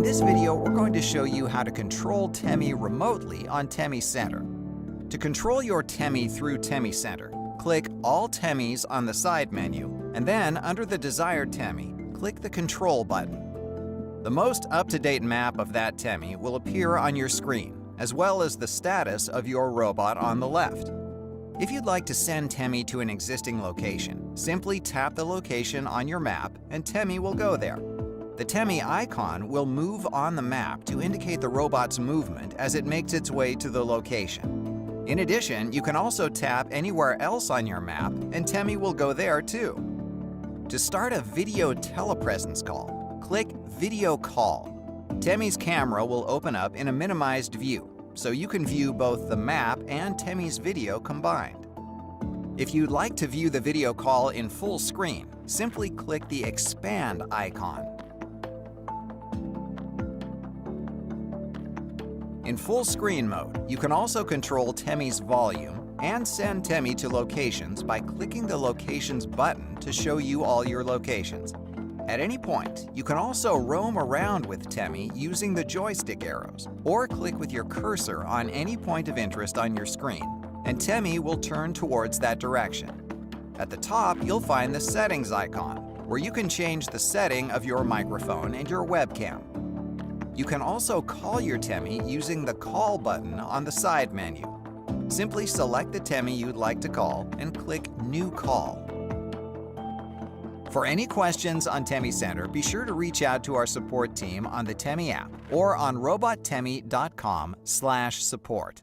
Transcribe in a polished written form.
this video, we're going to show you how to control Temi remotely on Temi Center. To control your Temi through Temi Center, click All Temis on the side menu, and then under the desired Temi, click the Control button. The most up-to-date map of that Temi will appear on your screen, as well as the status of your robot on the left. If you'd like to send Temi to an existing location, simply tap the location on your map and Temi will go there. The Temi icon will move on the map to indicate the robot's movement as it makes its way to the location. In addition, you can also tap anywhere else on your map and Temi will go there too. To start a video telepresence call, click Video Call. Temi's camera will open up in a minimized view, so you can view both the map and Temi's video combined. If you'd like to view the video call in full screen, simply click the Expand icon. In full screen mode, you can also control Temi's volume and send Temi to locations by clicking the Locations button to show you all your locations. At any point, you can also roam around with Temi using the joystick arrows, or click with your cursor on any point of interest on your screen, and Temi will turn towards that direction. At the top, you'll find the Settings icon, where you can change the setting of your microphone and your webcam. You can also call your Temi using the Call button on the side menu. Simply select the Temi you'd like to call and click New Call. For any questions on Temi Center, be sure to reach out to our support team on the Temi app or on robottemi.com/support.